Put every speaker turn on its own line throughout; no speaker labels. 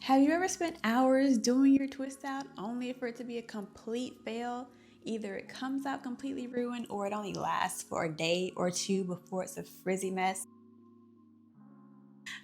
Have you ever spent hours doing your twist out only for it to be a complete fail? Either it comes out completely ruined or it only lasts for a day or two before it's a frizzy mess.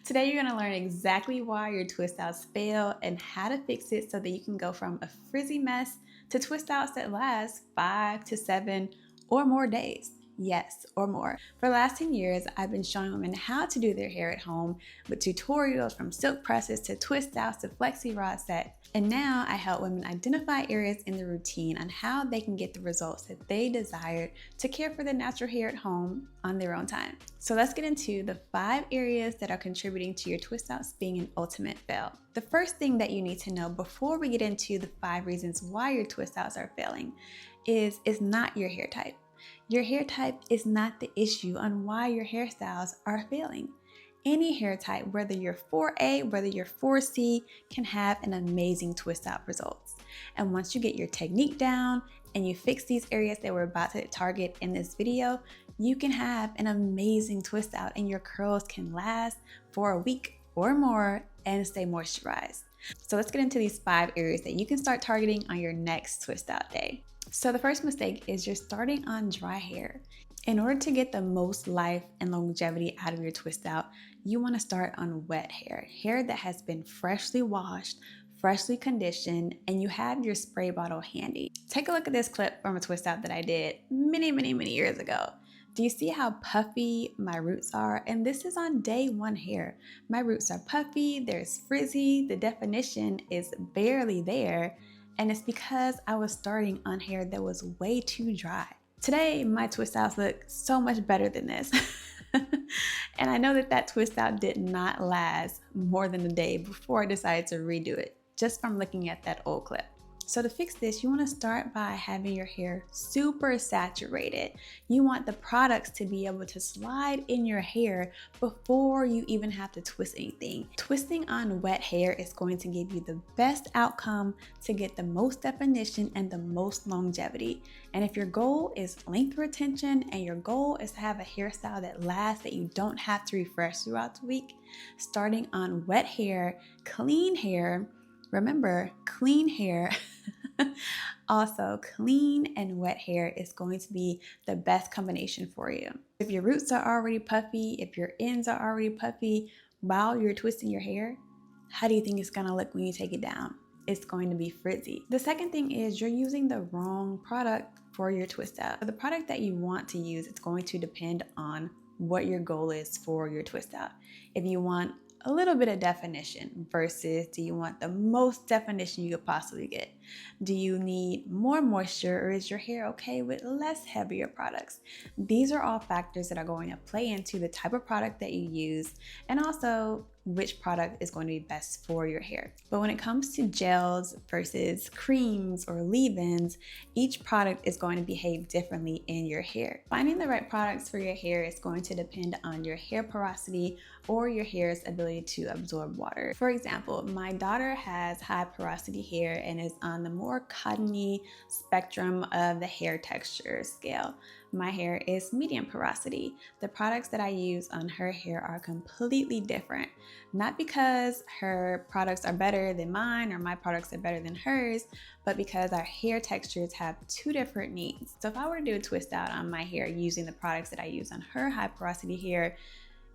Today, you're going to learn exactly why your twist outs fail and how to fix it so that you can go from a frizzy mess to twist outs that last 5 to 7 or more days. Yes, or more. For the last 10 years, I've been showing women how to do their hair at home with tutorials from silk presses to twist outs to flexi rod sets. And now I help women identify areas in the routine on how they can get the results that they desire to care for their natural hair at home on their own time. So let's get into the 5 areas that are contributing to your twist outs being an ultimate fail. The first thing that you need to know before we get into the 5 reasons why your twist outs are failing is it's not your hair type. Your hair type is not the issue on why your hairstyles are failing. Any hair type, whether you're 4A, whether you're 4C, can have an amazing twist out results. And once you get your technique down and you fix these areas that we're about to target in this video, you can have an amazing twist out and your curls can last for a week or more and stay moisturized. So let's get into these 5 areas that you can start targeting on your next twist out day. So the first mistake is you're starting on dry hair. In order to get the most life and longevity out of your twist out, you want to start on wet hair, hair that has been freshly washed, freshly conditioned, and you have your spray bottle handy. Take a look at this clip from a twist out that I did many years ago. Do you see how puffy my roots are? And this is on day 1 hair. My roots are puffy, there's frizzy, the definition is barely there, and it's because I was starting on hair that was way too dry. Today, my twist outs look so much better than this. And I know that twist out did not last more than a day before I decided to redo it, just from looking at that old clip. So to fix this, you want to start by having your hair super saturated. You want the products to be able to slide in your hair before you even have to twist anything. Twisting on wet hair is going to give you the best outcome to get the most definition and the most longevity. And if your goal is length retention and your goal is to have a hairstyle that lasts, that you don't have to refresh throughout the week, starting on wet hair, clean hair, remember, clean hair. Also, clean and wet hair is going to be the best combination for you. If your roots are already puffy, if your ends are already puffy while you're twisting your hair, how do you think it's going to look when you take it down? It's going to be frizzy. The second thing is you're using the wrong product for your twist out. The product that you want to use, it's going to depend on what your goal is for your twist out. If you want a little bit of definition versus do you want the most definition you could possibly get? Do you need more moisture or is your hair okay with less heavier products? These are all factors that are going to play into the type of product that you use and also which product is going to be best for your hair. But when it comes to gels versus creams or leave-ins, each product is going to behave differently in your hair. Finding the right products for your hair is going to depend on your hair porosity or your hair's ability to absorb water. For example, my daughter has high porosity hair and is on the more cottony spectrum of the hair texture scale. My hair is medium porosity. The products that I use on her hair are completely different. Not because her products are better than mine or my products are better than hers, but because our hair textures have 2 different needs. So if I were to do a twist out on my hair using the products that I use on her high porosity hair,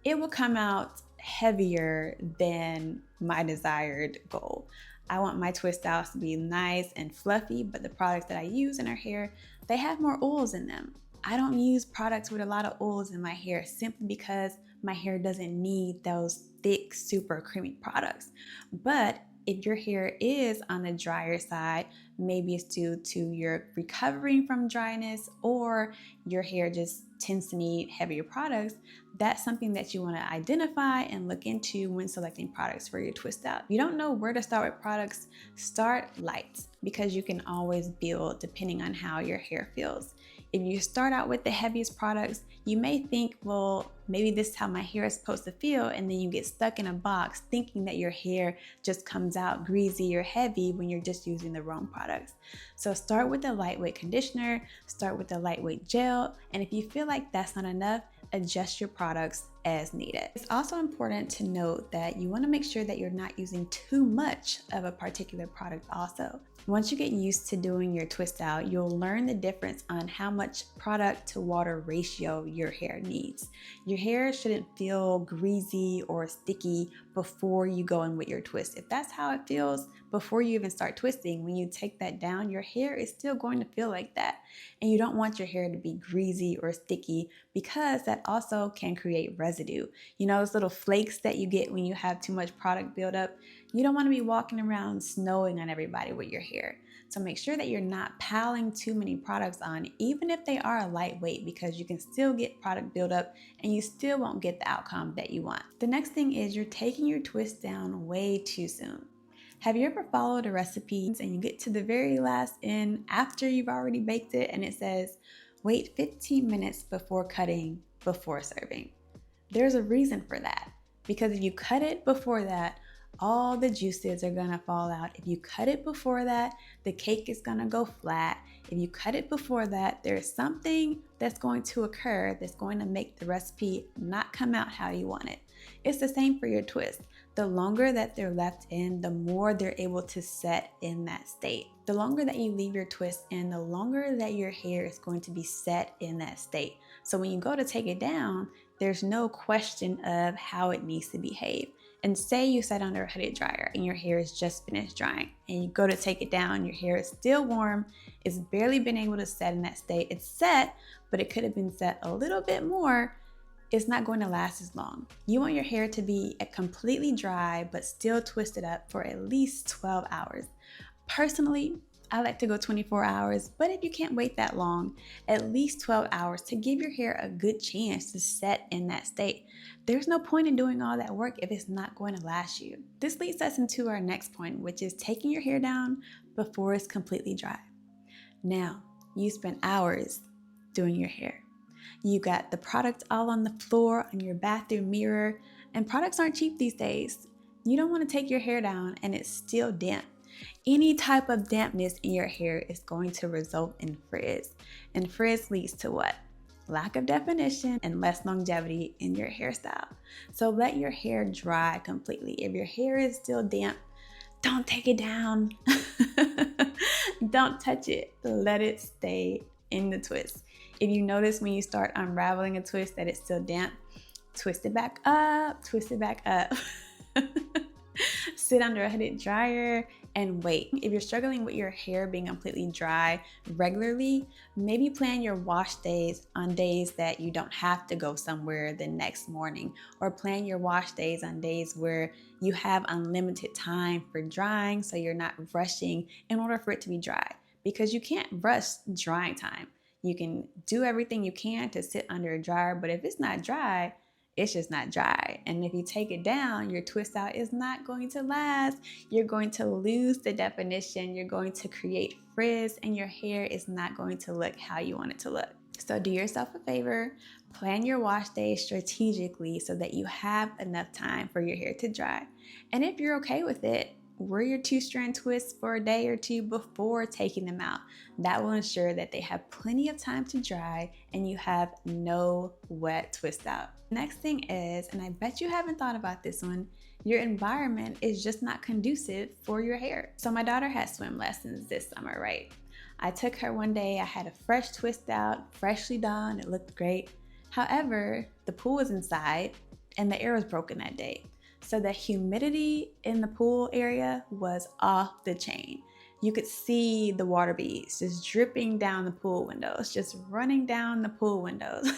it will come out heavier than my desired goal. I want my twist outs to be nice and fluffy, but the products that I use in her hair, they have more oils in them. I don't use products with a lot of oils in my hair simply because my hair doesn't need those thick, super creamy products. But if your hair is on the drier side, maybe it's due to your recovering from dryness or your hair just tends to need heavier products, that's something that you want to identify and look into when selecting products for your twist out. If you don't know where to start with products, start light because you can always build depending on how your hair feels. If you start out with the heaviest products, you may think, well, maybe this is how my hair is supposed to feel, and then you get stuck in a box thinking that your hair just comes out greasy or heavy when you're just using the wrong products. So start with a lightweight conditioner, start with a lightweight gel, and if you feel like that's not enough, adjust your products as needed. It's also important to note that you want to make sure that you're not using too much of a particular product also. Once you get used to doing your twist out, you'll learn the difference on how much product to water ratio your hair needs. Your hair shouldn't feel greasy or sticky before you go in with your twist. If that's how it feels before you even start twisting, when you take that down, your hair is still going to feel like that. And you don't want your hair to be greasy or sticky because that also can create residue. You know, those little flakes that you get when you have too much product buildup? You don't want to be walking around snowing on everybody with your hair. So make sure that you're not piling too many products on, even if they are lightweight, because you can still get product buildup and you still won't get the outcome that you want. The next thing is you're taking your twist down way too soon. Have you ever followed a recipe and you get to the very last end after you've already baked it and it says, wait 15 minutes before cutting, before serving? There's a reason for that, because if you cut it before that, all the juices are gonna fall out. If you cut it before that, the cake is gonna go flat. If you cut it before that, there's something that's going to occur that's going to make the recipe not come out how you want it. It's the same for your twist. The longer that they're left in, the more they're able to set in that state. The longer that you leave your twist in, the longer that your hair is going to be set in that state. So when you go to take it down, there's no question of how it needs to behave. And say you sat under a hooded dryer and your hair is just finished drying and you go to take it down, your hair is still warm, it's barely been able to set in that state. It's set, but it could have been set a little bit more. It's not going to last as long. You want your hair to be completely dry but still twisted up for at least 12 hours. Personally, I like to go 24 hours, but if you can't wait that long, at least 12 hours to give your hair a good chance to set in that state. There's no point in doing all that work if it's not going to last you. This leads us into our next point, which is taking your hair down before it's completely dry. Now, you spent hours doing your hair. You got the product all on the floor, on your bathroom mirror, and products aren't cheap these days. You don't want to take your hair down and it's still damp. Any type of dampness in your hair is going to result in frizz. And frizz leads to what? Lack of definition and less longevity in your hairstyle. So let your hair dry completely. If your hair is still damp, don't take it down. Don't touch it. Let it stay in the twist. If you notice when you start unraveling a twist that it's still damp, twist it back up, twist it back up. Sit under a hooded dryer and wait. If you're struggling with your hair being completely dry regularly, maybe plan your wash days on days that you don't have to go somewhere the next morning, or plan your wash days on days where you have unlimited time for drying so you're not rushing in order for it to be dry, because you can't rush drying time. You can do everything you can to sit under a dryer, but if it's not dry, it's just not dry. And if you take it down, your twist out is not going to last. You're going to lose the definition. You're going to create frizz and your hair is not going to look how you want it to look. So do yourself a favor, plan your wash days strategically so that you have enough time for your hair to dry. And if you're okay with it, wear your 2-strand twists for a day or two before taking them out. That will ensure that they have plenty of time to dry and you have no wet twist out. Next thing is, and I bet you haven't thought about this one, your environment is just not conducive for your hair. So my daughter had swim lessons this summer, right? I took her one day, I had a fresh twist out, freshly done, it looked great. However, the pool was inside and the air was broken that day. So the humidity in the pool area was off the chain. You could see the water beads just dripping down the pool windows, just running down the pool windows.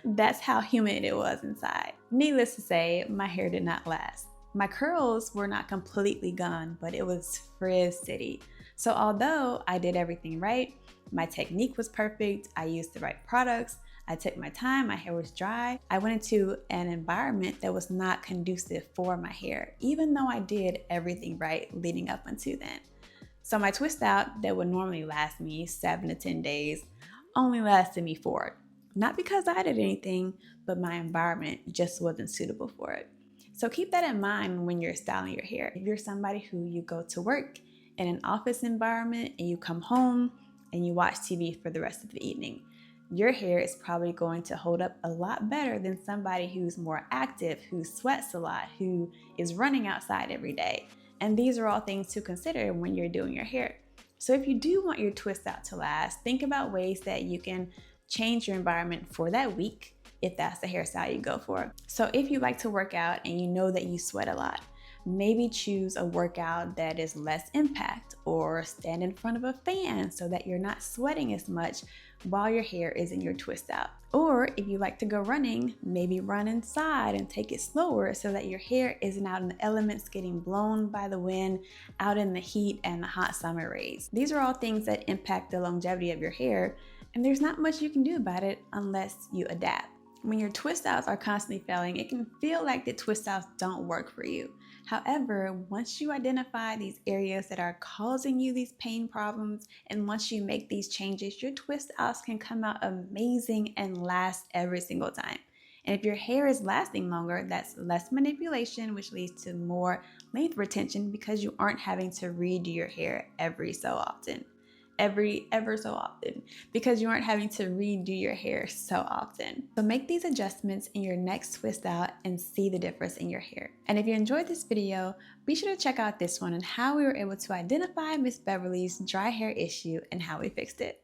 That's how humid it was inside. Needless to say, my hair did not last. My curls were not completely gone, but it was frizz city. So although I did everything right, my technique was perfect, I used the right products, I took my time, my hair was dry, I went into an environment that was not conducive for my hair, even though I did everything right leading up until then. So my twist out that would normally last me 7 to 10 days only lasted me 4. Not because I did anything, but my environment just wasn't suitable for it. So keep that in mind when you're styling your hair. If you're somebody who you go to work in an office environment and you come home and you watch TV for the rest of the evening, your hair is probably going to hold up a lot better than somebody who's more active, who sweats a lot, who is running outside every day. And these are all things to consider when you're doing your hair. So if you do want your twist out to last, think about ways that you can change your environment for that week if that's the hairstyle you go for. So if you like to work out and you know that you sweat a lot, maybe choose a workout that is less impact, or stand in front of a fan so that you're not sweating as much while your hair is in your twist out. Or if you like to go running, maybe run inside and take it slower so that your hair isn't out in the elements getting blown by the wind out in the heat and the hot summer rays. These are all things that impact the longevity of your hair, and there's not much you can do about it unless you adapt. When your twist outs are constantly failing, it can feel like the twist outs don't work for you. However, once you identify these areas that are causing you these pain problems, and once you make these changes, your twist outs can come out amazing and last every single time. And if your hair is lasting longer, that's less manipulation, which leads to more length retention because you aren't having to redo your hair every so often. Ever so often, because you aren't having to redo your hair so often. So make these adjustments in your next twist out and see the difference in your hair. And if you enjoyed this video, be sure to check out this one on how we were able to identify Miss Beverly's dry hair issue and how we fixed it.